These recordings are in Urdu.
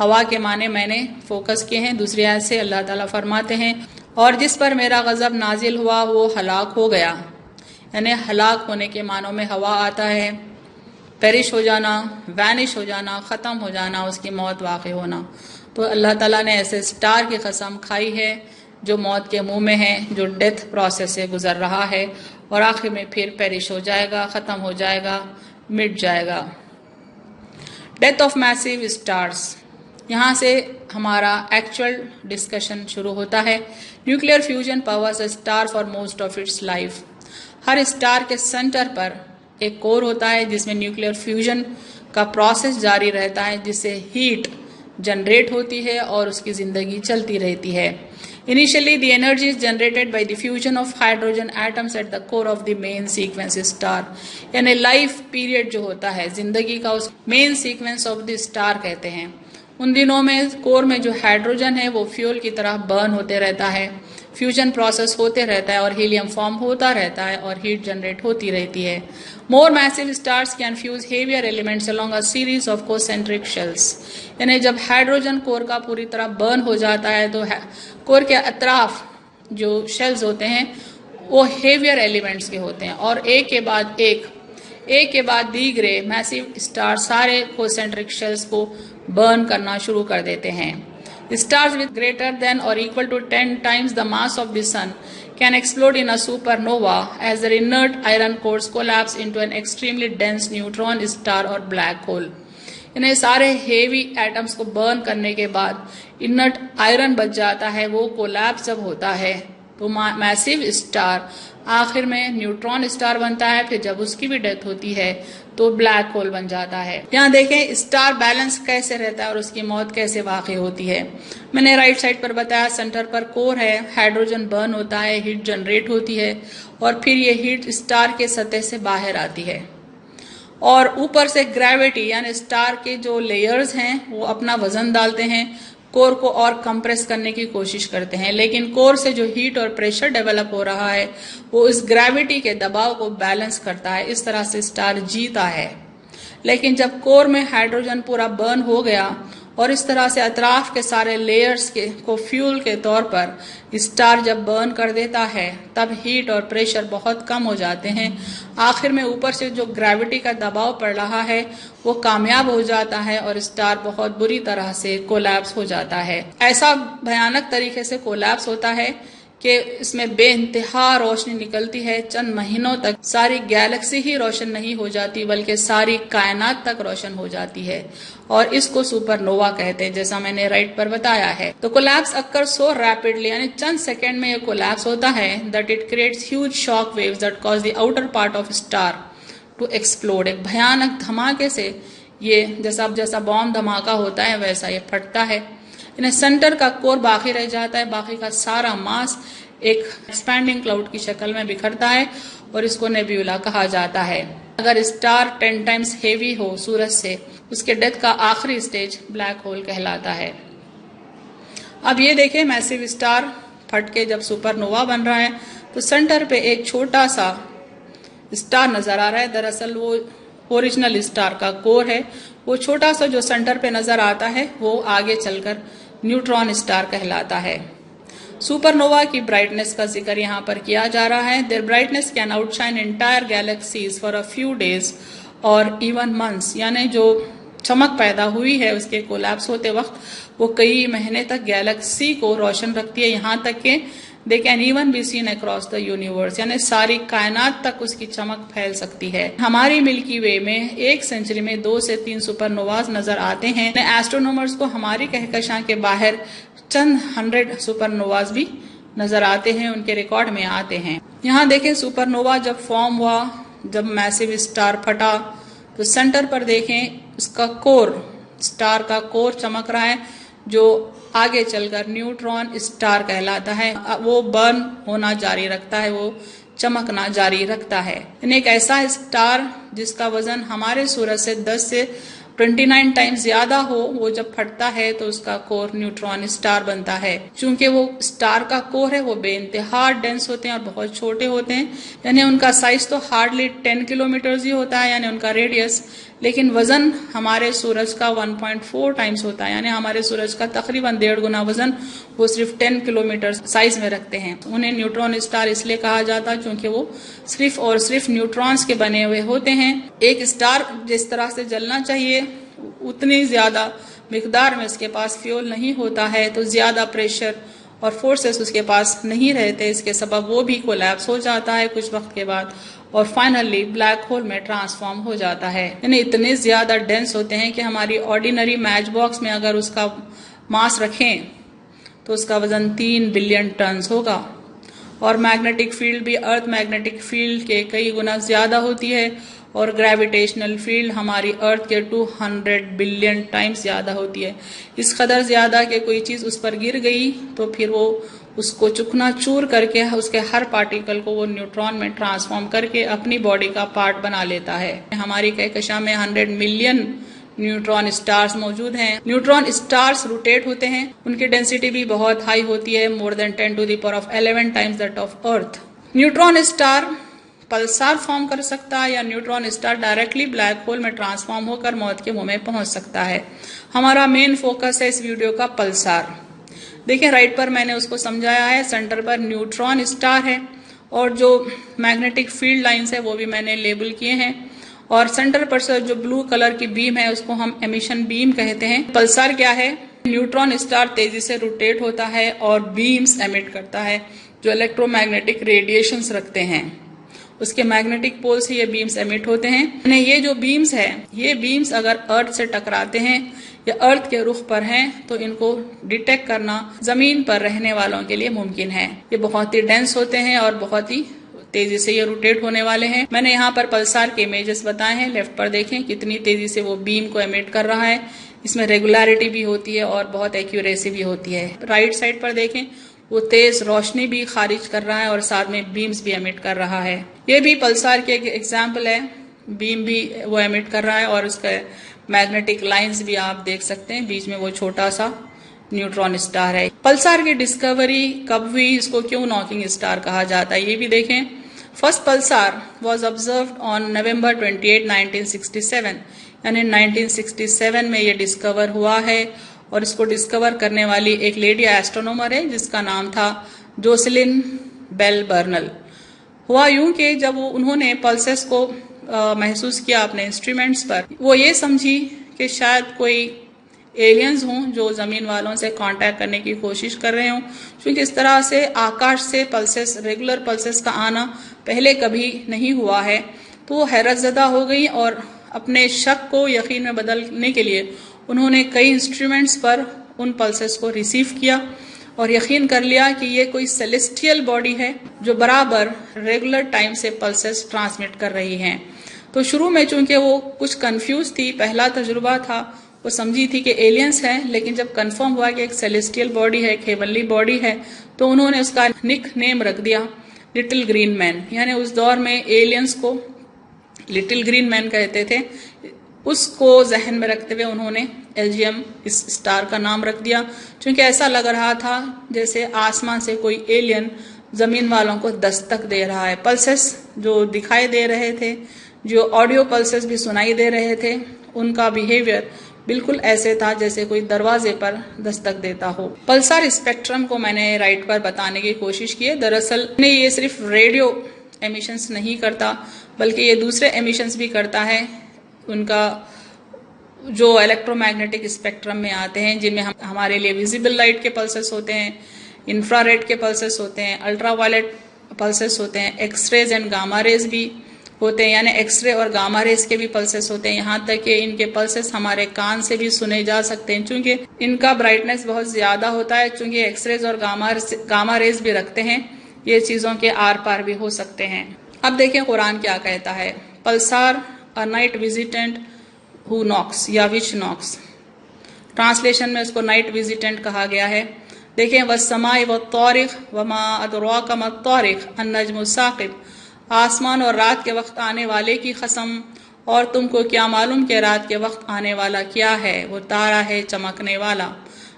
ہوا کے معنی میں نے فوکس کیے ہیں. دوسری آیت سے اللہ تعالیٰ فرماتے ہیں اور جس پر میرا غضب نازل ہوا وہ ہلاک ہو گیا. یعنی ہلاک ہونے کے معنوں میں ہوا آتا ہے، پیرش ہو جانا، وینش ہو جانا، ختم ہو جانا، اس کی موت واقع ہونا. تو اللہ تعالیٰ نے ایسے اسٹار کی قسم کھائی ہے جو موت کے منہ میں ہے، جو ڈیتھ پروسیس سے گزر رہا ہے اور آخر میں پھر پیرش ہو جائے گا، ختم ہو جائے گا، مٹ جائے گا. Death of massive stars. یہاں سے ہمارا ایکچوئل ڈسکشن شروع ہوتا ہے. Nuclear fusion powers a star for most of its life. ہر اسٹار کے سینٹر پر ایک کور ہوتا ہے جس میں نیوکلیئر فیوژن کا پروسیس جاری رہتا ہے، جس سے ہیٹ جنریٹ ہوتی ہے اور اس کی زندگی چلتی رہتی ہے. Initially, the energy is generated by the fusion of hydrogen atoms at the core of the main sequence star. یعنی لائف پیریڈ جو ہوتا ہے زندگی کا، اس مین سیکوینس آف دی اسٹار کہتے ہیں. ان دنوں میں کور میں جو ہائیڈروجن ہے وہ فیول کی طرح برن ہوتے رہتا ہے، فیوژن پروسیس ہوتے رہتا ہے اور ہیلیم فارم ہوتا رہتا ہے اور ہیٹ جنریٹ ہوتی رہتی ہے. More massive stars can fuse heavier elements along a series of concentric shells. یعنی جب ہائیڈروجن کور کا پوری طرح برن ہو جاتا ہے تو کور کے اطراف جو شیلز ہوتے ہیں وہ ہیویئر ایلیمنٹس کے ہوتے ہیں اور ایک کے بعد دیگرے میسیو اسٹار سارے concentric shells کو برن کرنا شروع کر دیتے ہیں. Stars with greater than or equal to 10 times the mass of the sun can explode in a supernova as their inert iron cores collapse into an extremely dense neutron star or black hole. انہیں سارے ہیوی ایٹمز کو برن کرنے کے بعد انرٹ آئرن بچ جاتا ہے. وہ کولیپس جب ہوتا ہے تو میسیو اسٹار آخر میں نیوٹرون اسٹار بنتا ہے. پھر جب اس کی بھی ڈیتھ ہوتی ہے تو بلیک ہول بن جاتا ہے. یہاں دیکھیں اسٹار بیلنس کیسے رہتا ہے اور اس کی موت کیسے واقع ہوتی ہے. میں نے رائٹ سائڈ پر بتایا سینٹر پر کور ہے، ہائیڈروجن برن ہوتا ہے، ہیٹ جنریٹ ہوتی ہے اور پھر یہ ہیٹ اسٹار کے سطح سے باہر آتی ہے اور اوپر سے گریوٹی یعنی اسٹار کے جو لیئرز ہیں وہ اپنا وزن ڈالتے ہیں، کور کو اور کمپریس کرنے کی کوشش کرتے ہیں، لیکن کور سے جو ہیٹ اور پریشر ڈیولپ ہو رہا ہے وہ اس گریوٹی کے دباؤ کو بیلنس کرتا ہے. اس طرح سے اسٹار جیتا ہے. لیکن جب کور میں ہائیڈروجن پورا برن ہو گیا اور اس طرح سے اطراف کے سارے لیئرز کو فیول کے طور پر اسٹار جب برن کر دیتا ہے تب ہیٹ اور پریشر بہت کم ہو جاتے ہیں. آخر میں اوپر سے جو گریوٹی کا دباؤ پڑ رہا ہے وہ کامیاب ہو جاتا ہے اور اسٹار بہت بری طرح سے کولیپس ہو جاتا ہے. ایسا بھیانک طریقے سے کولیپس ہوتا ہے کہ اس میں بے انتہا روشنی نکلتی ہے. چند مہینوں تک ساری گیلیکسی ہی روشن نہیں ہو جاتی بلکہ ساری کائنات تک روشن ہو جاتی ہے اور اس کو سپر نووا کہتے ہیں جیسا میں نے رائٹ پر بتایا ہے. تو کولیپس اکر سو ریپڈلی یعنی چند سیکنڈ میں یہ کولیپس ہوتا ہے that it creates huge shock waves that cause the outer part of star to explode. ایک بھیانک دھماکے سے یہ جیسا بام دھماکہ ہوتا ہے ویسا یہ پھٹتا ہے. انہیں سینٹر کا کور باقی رہ جاتا ہے، باقی کا سارا ماس ایک ایکسپینڈنگ کلاؤڈ کی شکل میں بکھرتا ہے اور اس کو نیبیولا کہا جاتا ہے. اگر اسٹار 10 ٹائمز ہیوی ہو سورج سے اس کے ڈیتھ کا آخری سٹیج بلیک ہول کہلاتا ہے. اب یہ دیکھیں میسیو اسٹار پھٹ کے جب سپر نووا بن رہا ہے تو سینٹر پہ ایک چھوٹا سا اسٹار نظر آ رہا ہے. دراصل وہ اوریجنل اسٹار کا کور ہے. وہ چھوٹا سا جو سینٹر پہ نظر آتا ہے وہ آگے چل کر نیوٹرون اسٹار کہلاتا ہے. سپر نووا کی برائٹنس کا ذکر یہاں پر کیا جا رہا ہے. Their brightness can outshine entire galaxies for a few days or even months. یعنی جو چمک پیدا ہوئی ہے اس کے کولیپس ہوتے وقت وہ کئی مہینے تک گیلیکسی کو روشن رکھتی ہے، یہاں تک کہ they can even be seen across the universe. یعنی ساری کائنات تک اس کی چمک پھیل سکتی ہے. ہماری ملکی وے میں ایک سینچری میں 2 سے 3 سپر نوواز نظر آتے ہیں. ایسٹرونومرز کو ہماری کہکشاں کے باہر چند 100 سپر نوواز بھی نظر آتے ہیں، ان کے ریکارڈ میں آتے ہیں. یہاں دیکھیں سپر نووا جب فارم ہوا، جب میسیو اسٹار پھٹا تو سینٹر پر دیکھیں اس کا کور، اسٹار کا کور چمک رہا ہے جو آگے چل کر نیوٹرون اسٹار کہلاتا ہے. وہ برن ہونا جاری رکھتا ہے، وہ چمکنا جاری رکھتا ہے. ایک ایسا اسٹار جس کا وزن ہمارے سورج سے 10 سے 29 ٹائم زیادہ ہو، وہ جب پھٹتا ہے تو اس کا کور نیوٹرون اسٹار بنتا ہے. چونکہ وہ اسٹار کا کور ہے وہ بے انتہا ڈینس ہوتے ہیں اور بہت چھوٹے ہوتے ہیں، یعنی ان کا سائز تو ہارڈلی 10 کلومیٹرز ہی ہوتا ہے، یعنی ان کا ریڈیس. لیکن وزن ہمارے سورج کا 1.4 ٹائمز ہوتا ہے، یعنی ہمارے سورج کا تقریباً 1.5 گنا وزن وہ صرف 10 کلومیٹر سائز میں رکھتے ہیں۔ انہیں نیوٹرون اسٹار اس لیے کہا جاتا ہے کیونکہ وہ صرف اور صرف نیوٹرونز کے بنے ہوئے ہوتے ہیں۔ ایک اسٹار جس طرح سے جلنا چاہیے اتنی زیادہ مقدار میں اس کے پاس فیول نہیں ہوتا ہے، تو زیادہ پریشر اور فورسز اس کے پاس نہیں رہتے، اس کے سبب وہ بھی کولیپس ہو جاتا ہے کچھ وقت کے بعد اور فائنلی بلیک ہول میں ٹرانسفارم ہو جاتا ہے۔ یعنی اتنے زیادہ ڈینس ہوتے ہیں کہ ہماری آرڈینری میچ باکس میں اگر اس کا ماس رکھیں تو اس کا وزن 3 بلین ٹنز ہوگا، اور میگنیٹک فیلڈ بھی ارتھ میگنیٹک فیلڈ کے کئی گنا زیادہ ہوتی ہے، اور گریویٹیشنل فیلڈ ہماری ارتھ کے 200 بلین ٹائمز زیادہ ہوتی ہے۔ اس قدر زیادہ کہ کوئی چیز اس پر گر گئی تو پھر وہ اس کو چکنا چور کر کے اس کے ہر پارٹیکل کو وہ نیوٹرون میں ٹرانسفارم کر کے اپنی باڈی کا پارٹ بنا لیتا ہے۔ ہماری کہکشاں میں 100 ملین نیوٹرون اسٹارز موجود ہیں۔ نیوٹرون اسٹارز روٹیٹ ہوتے ہیں، ان کی ڈینسٹی بھی بہت ہائی ہوتی ہے، more than 10⁻11 times that of earth. Neutron star pulsar form کر سکتا ہے، یا neutron star directly black hole میں ٹرانسفارم ہو کر موت کے منہ میں پہنچ سکتا ہے۔ ہمارا مین فوکس ہے اس ویڈیو کا پلسار۔ دیکھیں رائٹ پر میں نے اس کو سمجھایا ہے، سینٹر پر نیوٹرون اسٹار ہے اور جو میگنیٹک فیلڈ لائنز ہے وہ بھی میں نے لیبل کیے ہیں، اور سینٹر پر سے جو بلو کلر کی بیم ہے اس کو ہم ایمیشن بیم کہتے ہیں۔ پلسار کیا ہے؟ نیوٹرون اسٹار تیزی سے روٹیٹ ہوتا ہے اور بیمز ایمٹ کرتا ہے جو الیکٹرو میگنیٹک ریڈیشنز رکھتے ہیں، اس کے میگنیٹک پول سے یہ بیمز ایمٹ ہوتے ہیں۔ یہ جو بیمز ہے یہ بیمز اگر ارتھ سے ٹکراتے ہیں یا ارتھ کے رخ پر ہیں تو ان کو ڈیٹیکٹ کرنا زمین پر رہنے والوں کے لیے ممکن ہے۔ یہ بہت ہی ڈینس ہوتے ہیں اور بہت ہی تیزی سے یہ روٹیٹ ہونے والے ہیں۔ میں نے یہاں پر پلسار کے امیجز بتائے ہیں، لیفٹ پر دیکھیں کتنی تیزی سے وہ بیم کو ایمٹ کر رہا ہے، اس میں ریگولیرٹی بھی ہوتی ہے اور بہت ایکیوریسی بھی ہوتی ہے۔ رائٹ سائڈ پر دیکھیں وہ تیز روشنی بھی خارج کر رہا ہے اور ساتھ میں بیمز بھی ایمٹ کر رہا ہے۔ یہ بھی پلسار کی ایک ایگزامپل ہے، بیم بھی وہ ایمٹ کر رہا ہے اور اس کا میگنیٹک لائنز بھی آپ دیکھ سکتے ہیں، بیچ میں وہ چھوٹا سا نیوٹرون اسٹار ہے۔ پلسار کی ڈسکوری کب ہوئی، اس کو کیوں ناکنگ اسٹار کہا جاتا ہے یہ بھی دیکھیں۔ First pulsar was observed on November 28, 1967، یعنی 1967 میں یہ ڈسکور ہوا ہے، اور اس کو ڈسکور کرنے والی ایک لیڈی ایسٹرونومر ہے جس کا نام تھا جوسلن بیل برنل۔ ہوا یوں کہ جب انہوں نے پلسز کو محسوس کیا اپنے انسٹرومنٹس پر، وہ یہ سمجھی کہ شاید کوئی ایلینز ہوں جو زمین والوں سے کانٹیکٹ کرنے کی کوشش کر رہے ہوں، کیونکہ اس طرح سے آکاش سے پلسز، ریگولر پلسز کا آنا پہلے کبھی نہیں ہوا ہے۔ تو وہ حیرت زدہ ہو گئی اور اپنے شک کو یقین میں بدلنے کے لیے انہوں نے کئی انسٹرومنٹس پر ان پلسز کو ریسیو کیا اور یقین کر لیا کہ یہ کوئی سیلیسٹیل باڈی ہے جو برابر ریگولر ٹائم سے پلسز ٹرانسمٹ کر رہی ہیں۔ تو شروع میں چونکہ وہ کچھ کنفیوز تھی، پہلا تجربہ تھا، وہ سمجھی تھی کہ ایلینز ہیں، لیکن جب کنفرم ہوا کہ ایک سیلیسٹیل باڈی ہے، ایک ہیونلی باڈی ہے، تو انہوں نے اس کا نک نیم رکھ دیا لٹل گرین مین، یعنی اس دور میں ایلینز کو لٹل گرین مین کہتے تھے۔ اس کو ذہن میں رکھتے ہوئے انہوں نے LGM اس اسٹار کا نام رکھ دیا، چونکہ ایسا لگ رہا تھا جیسے آسمان سے کوئی ایلین زمین والوں کو دستک دے رہا ہے۔ پلسز جو دکھائی دے رہے تھے، جو آڈیو پلسز بھی سنائی دے رہے تھے، ان کا بیہیویئر بالکل ایسے تھا جیسے کوئی دروازے پر دستک دیتا ہو۔ پلسار اسپیکٹرم کو میں نے رائٹ پر بتانے کی کوشش کی ہے۔ دراصل یہ صرف ریڈیو ایمیشنز نہیں کرتا بلکہ یہ دوسرے ایمیشنز بھی کرتا ہے، ان کا جو الیکٹرو میگنیٹک اسپیکٹرم میں آتے ہیں، جن میں ہمارے لیے ویزیبل لائٹ کے پلسز ہوتے ہیں، انفرا ریڈ کے پلسز ہوتے ہیں، الٹرا وائلٹ پلسز ہوتے ہیں، X rays and gamma rays بھی ہوتے ہیں، یعنی ایکس رے اور گاما ریز کے بھی پلسز ہوتے ہیں، یہاں تک کہ ان کے پلسز ہمارے کان سے بھی سنے جا سکتے ہیں، چونکہ ان کا برائٹنس بہت زیادہ ہوتا ہے، چونکہ ایکس ریز اور گاما ریز بھی رکھتے ہیں، یہ چیزوں کے آر پار بھی ہو سکتے ہیں۔ اب دیکھیں قرآن کیا کہتا ہے، پلسار a night visitant who knocks یا which knocks، ٹرانسلیشن میں اس کو نائٹ ویزیٹنٹ کہا گیا ہے۔ دیکھیں والسماء والطارق وما ادراک ما الطارق النجم الثاقب، آسمان اور رات کے وقت آنے والے کی قسم، اور تم کو کیا معلوم کہ رات کے وقت آنے والا کیا ہے، وہ تارا ہے چمکنے والا۔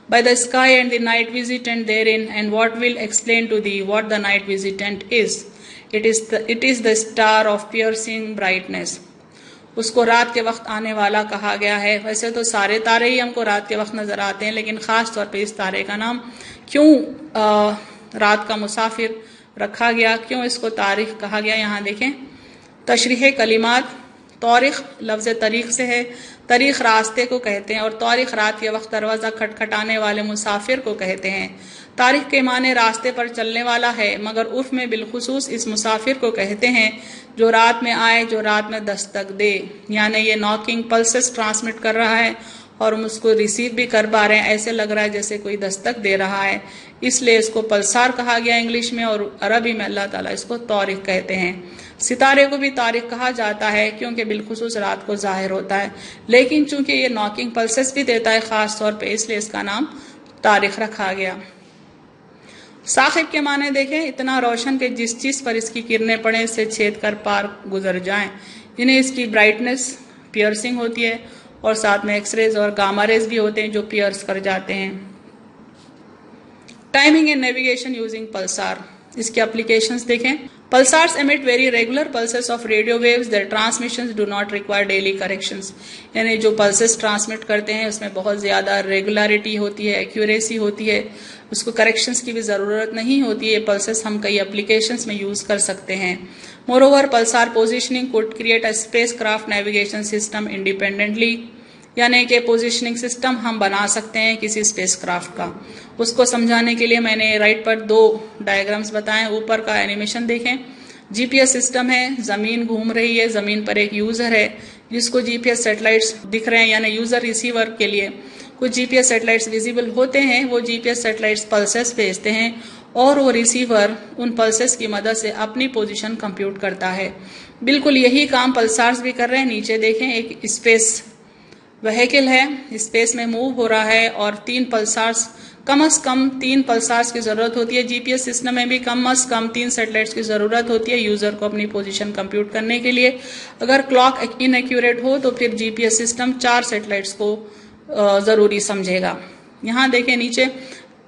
By the sky and the night visitant therein, and what will explain to thee what the night visitant is? It is the star of piercing brightness. اس کو رات کے وقت آنے والا کہا گیا ہے. ویسے تو سارے تارے ہی ہم کو رات کے وقت نظر آتے ہیں، لیکن خاص طور پہ اس تارے کا نام کیوں رات کا مسافر رکھا گیا، کیوں اس کو تاریخ کہا گیا. یہاں دیکھیں تشریح کلمات. طارق لفظ طریق سے ہے، طریق راستے کو کہتے ہیں، اور طارق رات کے وقت دروازہ کھٹکھٹانے والے مسافر کو کہتے ہیں. طارق کے معنی راستے پر چلنے والا ہے، مگر عرف میں بالخصوص اس مسافر کو کہتے ہیں جو رات میں آئے، جو رات میں دستک دے. یعنی یہ ناکنگ پلسز ٹرانسمٹ کر رہا ہے اور ہم اس کو ریسیو بھی کر پا رہے ہیں، ایسے لگ رہا ہے جیسے کوئی دستک دے رہا ہے، اس لیے اس کو پلسار کہا گیا انگلش میں، اور عربی میں اللہ تعالیٰ اس کو طارق کہتے ہیں. ستارے کو بھی طارق کہا جاتا ہے کیونکہ بالخصوص رات کو ظاہر ہوتا ہے، لیکن چونکہ یہ ناکنگ پلسز بھی دیتا ہے خاص طور پہ، اس لیے اس کا نام طارق رکھا گیا. ثاقب کے معنی دیکھیں اتنا روشن کہ جس چیز پر اس کی کرنیں پڑیں اس سے چھید کر پار گزر جائیں. انہیں اس کی برائٹنس پیئرسنگ ہوتی ہے، اور ساتھ میں ایکس ریز اور گاما ریز بھی ہوتے ہیں جو پیئرس کر جاتے ہیں. Timing and navigation using pulsar. اس کے اپلیکیشنز دیکھیں. Pulsars emit very regular pulses of radio waves. Their transmissions do not require daily corrections. یعنی جو پلسز ٹرانسمٹ کرتے ہیں اس میں بہت زیادہ ریگولیرٹی ہوتی ہے، ایکیوریسی ہوتی ہے، اس کو کریکشنز کی بھی ضرورت نہیں ہوتی ہے. یہ پلسز ہم کئی اپلیکیشنز میں یوز کر سکتے ہیں. Moreover, pulsar positioning could create a spacecraft navigation system independently. یعنی کہ پوزیشننگ سسٹم ہم بنا سکتے ہیں کسی اسپیس کرافٹ کا. اس کو سمجھانے کے لیے میں نے رائٹ پر 2 ڈائیگرامز بتائیں. اوپر کا اینیمیشن دیکھیں. جی پی ایس سسٹم ہے، زمین گھوم رہی ہے، زمین پر ایک یوزر ہے جس کو جی پی ایس سیٹلائٹس دکھ رہے ہیں، یعنی یوزر ریسیور کے لیے کچھ جی پی ایس سیٹلائٹس ویزیبل ہوتے ہیں. وہ جی پی ایس سیٹلائٹس پلسز بھیجتے ہیں اور وہ ریسیور ان پلسز کی مدد سے اپنی پوزیشن کمپیوٹ کرتا ہے. بالکل یہی کام پلسارز بھی کر رہے ہیں. نیچے دیکھیں ایک اسپیس وہیکل ہے، اسپیس میں موو ہو رہا ہے، اور 3 پلسارز کم از کم 3 پلسارز کی ضرورت ہوتی ہے. جی پی ایس سسٹم میں بھی کم از کم 3 سیٹلائٹس کی ضرورت ہوتی ہے یوزر کو اپنی پوزیشن کمپیوٹ کرنے کے لیے. اگر کلاک ان ایکیوریٹ ہو تو پھر جی پی ایس سسٹم 4 سیٹلائٹس کو ضروری سمجھے گا. یہاں دیکھیں نیچے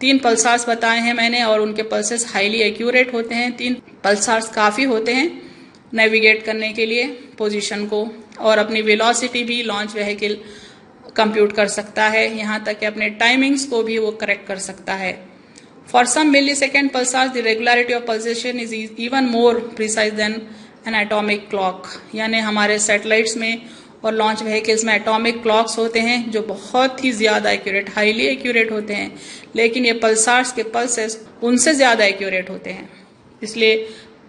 3 پلسارز بتائے ہیں میں نے، اور ان کے پلسز ہائیلی ایکیوریٹ ہوتے ہیں. 3 پلسارز کافی ہوتے ہیں نیویگیٹ کرنے کے لیے پوزیشن کو، اور اپنی ویلوسٹی بھی لانچ وہیکل کمپیوٹ کر سکتا ہے، یہاں تک کہ اپنے ٹائمنگز کو بھی وہ کریکٹ کر سکتا ہے. For some millisecond pulsars the regularity of pulsation is even more precise than an atomic clock. یعنی ہمارے سیٹلائٹس میں اور لانچ وہیکلز میں ایٹامک کلاکس ہوتے ہیں جو بہت ہی زیادہ ایکیوریٹ، ہائیلی ایکیوریٹ ہوتے ہیں، لیکن یہ پلسارز کے پلسز ان سے زیادہ ایکیوریٹ ہوتے ہیں. اس لیے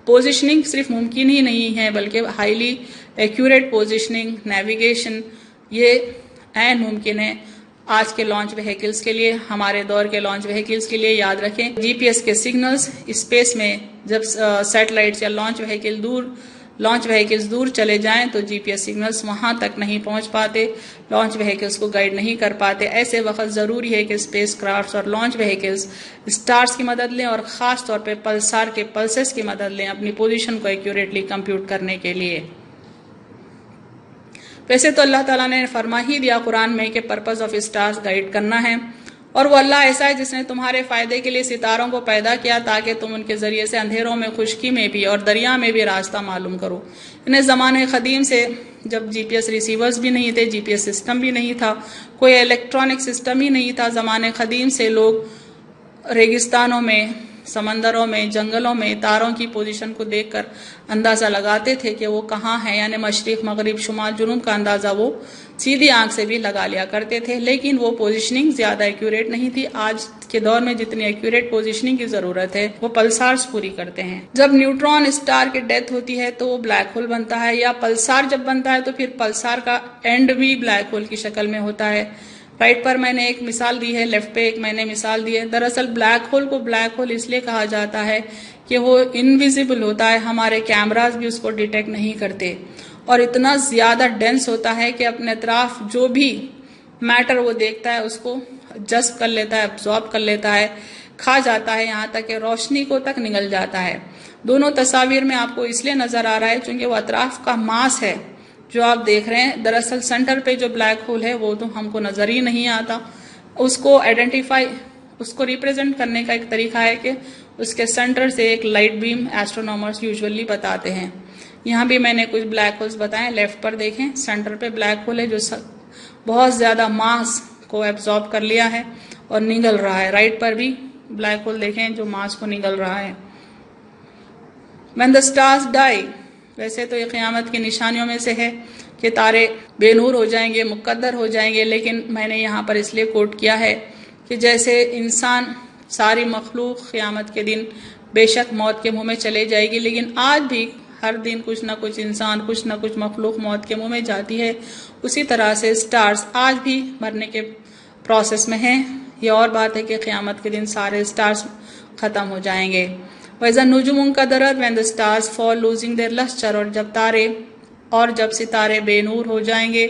پوزیشننگ صرف ممکن ہی نہیں ہے بلکہ ہائیلی ایکیوریٹ پوزیشننگ، نیویگیشن یہ عین ممکن ہے آج کے لانچ وہیکلز کے لیے، ہمارے دور کے لانچ وہیکلز کے لیے. یاد رکھیں جی پی ایس کے سگنلز اسپیس میں جب سیٹلائٹس یا لانچ وہیکلز دور چلے جائیں تو جی پی ایس سگنلز وہاں تک نہیں پہنچ پاتے، لانچ وہیکلز کو گائیڈ نہیں کر پاتے. ایسے وقت ضروری ہے کہ اسپیس کرافٹس اور لانچ وہیکلز اسٹارز کی مدد لیں، اور خاص طور پہ پلسار کے پلسز کی مدد لیں اپنی پوزیشن کو ایکیوریٹلی کمپیوٹ کرنے کے لیے. ویسے تو اللہ تعالیٰ نے فرما ہی دیا قرآن میں کہ پرپز آف اسٹارز گائیڈ کرنا ہے، اور وہ اللہ ایسا ہے جس نے تمہارے فائدے کے لیے ستاروں کو پیدا کیا تاکہ تم ان کے ذریعے سے اندھیروں میں، خشکی میں بھی اور دریا میں بھی راستہ معلوم کرو. انہیں زمانے قدیم سے جب جی پی ایس ریسیورز بھی نہیں تھے، جی پی ایس سسٹم بھی نہیں تھا، کوئی الیکٹرانک سسٹم ہی نہیں تھا، زمانے قدیم سے لوگ ریگستانوں میں، سمندروں میں، جنگلوں میں تاروں کی پوزیشن کو دیکھ کر اندازہ لگاتے تھے کہ وہ کہاں ہیں، یعنی مشرق، مغرب، شمال، جنوب کا اندازہ وہ سیدھی آنکھ سے بھی لگا لیا کرتے تھے. لیکن وہ پوزیشننگ زیادہ ایکیوریٹ نہیں تھی. آج کے دور میں جتنی ایکیوریٹ پوزیشننگ کی ضرورت ہے وہ پلسارز پوری کرتے ہیں. جب نیوٹران اسٹار کی ڈیتھ ہوتی ہے تو وہ بلیک ہول بنتا ہے، یا پلسار جب بنتا ہے تو پھر پلسار کا اینڈ بھی بلیک ہول کی شکل میں ہوتا ہے. رائٹ پر میں نے ایک مثال دی ہے، لیفٹ پہ ایک میں نے مثال دی ہے. دراصل بلیک ہول کو بلیک ہول اس لیے کہا جاتا ہے کہ وہ انویزیبل ہوتا ہے، ہمارے کیمراز بھی اس کو ڈیٹیکٹ نہیں کرتے، اور اتنا زیادہ ڈینس ہوتا ہے کہ اپنے اطراف جو بھی میٹر وہ دیکھتا ہے اس کو جذب کر لیتا ہے، ابزارب کر لیتا ہے، کھا جاتا ہے، یہاں تک کہ روشنی کو تک نگل جاتا ہے. دونوں تصاویر میں آپ کو اس لیے نظر آ رہا ہے چونکہ وہ اطراف کا ماس ہے جو آپ دیکھ رہے ہیں. دراصل سینٹر پہ جو بلیک ہول ہے وہ تو ہم کو نظر ہی نہیں آتا. اس کو آئیڈینٹیفائی، اس کو ریپرزینٹ کرنے کا ایک طریقہ ہے کہ اس کے سینٹر سے ایک لائٹ بیم ایسٹرونامرز یوزولی بتاتے ہیں یہاں بھی میں نے کچھ بلیک ہولز بتائیں. لیفٹ پر دیکھیں سینٹر پہ بلیک ہول ہے جو بہت زیادہ ماس کو ایبزارب کر لیا ہے اور نگل رہا ہے. رائٹ پر بھی بلیک ہول دیکھیں جو ماس کو نگل رہا ہے. when the stars die، ویسے تو یہ قیامت کی نشانیوں میں سے ہے کہ تارے بے نور ہو جائیں گے، مقدر ہو جائیں گے، لیکن میں نے یہاں پر اس لیے کوٹ کیا ہے کہ جیسے انسان ساری مخلوق قیامت کے دن بے شک موت کے منہ میں چلے جائے گی، لیکن آج بھی ہر دن کچھ نہ کچھ انسان، کچھ نہ کچھ مخلوق موت کے منہ میں جاتی ہے، اسی طرح سے سٹارز آج بھی مرنے کے پروسیس میں ہیں. یہ اور بات ہے کہ قیامت کے دن سارے سٹارز ختم ہو جائیں گے. وَإِذَا النُّجُومُ انْكَدَرَتْ when the stars fall losing their luster، اور جب ستارے بے نور ہو جائیں گے.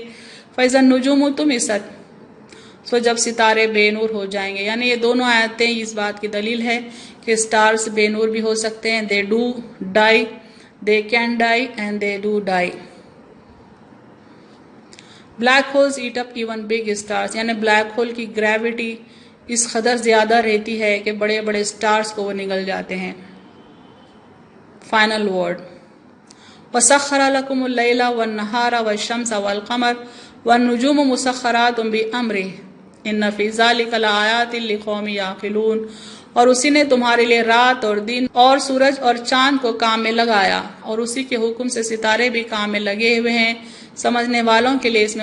فَإِذَا النُّجُومُ طُمِسَتْ، جب ستارے بے نور ہو جائیں گے. یعنی یہ دونوں آیتیں اس بات کی دلیل ہے کہ سٹارز بے نور بھی ہو سکتے ہیں. they do die، they can die and they do die. black holes eat up even big stars، یعنی بلیک ہول کی گریوٹی اس قدر زیادہ رہتی ہے کہ بڑے بڑے سٹارز کو وہ نگل جاتے ہیں. Final word. وَسَخَّرَ لَكُمُ اللَّيْلَ وَالنَّهَارَ وَالشَّمْسَ وَالْقَمَرَ وَالنُّجُومُ مُسَخَّرَاتٌ بِأَمْرِهِ إِنَّ فِي ذَلِكَ لَآيَاتٍ لِقَوْمٍ يَعْقِلُونَ، اور اسی نے تمہارے لیے رات اور دن اور سورج اور چاند کو کام میں لگایا، اور اسی کے حکم سے ستارے بھی کام میں لگے ہوئے ہیں. سمجھنے والوں کے لیے اس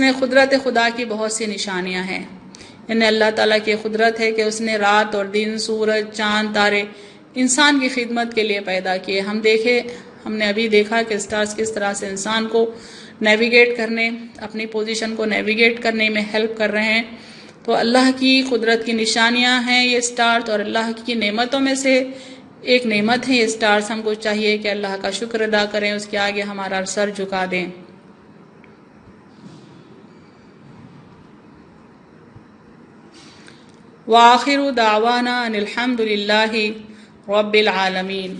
میں قدرت خدا کی بہت سی نشانیاں ہیں. یعنی اللہ تعالیٰ کی قدرت ہے کہ اس نے رات اور دن، سورج، چاند، تارے انسان کی خدمت کے لیے پیدا کیے. ہم نے ابھی دیکھا کہ سٹارز کس طرح سے انسان کو نیویگیٹ کرنے، اپنی پوزیشن کو نیویگیٹ کرنے میں ہیلپ کر رہے ہیں. تو اللہ کی قدرت کی نشانیاں ہیں یہ سٹارز، اور اللہ کی نعمتوں میں سے ایک نعمت ہے یہ سٹارز. ہم کو چاہیے کہ اللہ کا شکر ادا کریں، اس کے آگے ہمارا سر جھکا دیں. وآخر دعوانا ان الحمد للہ رب العالمین.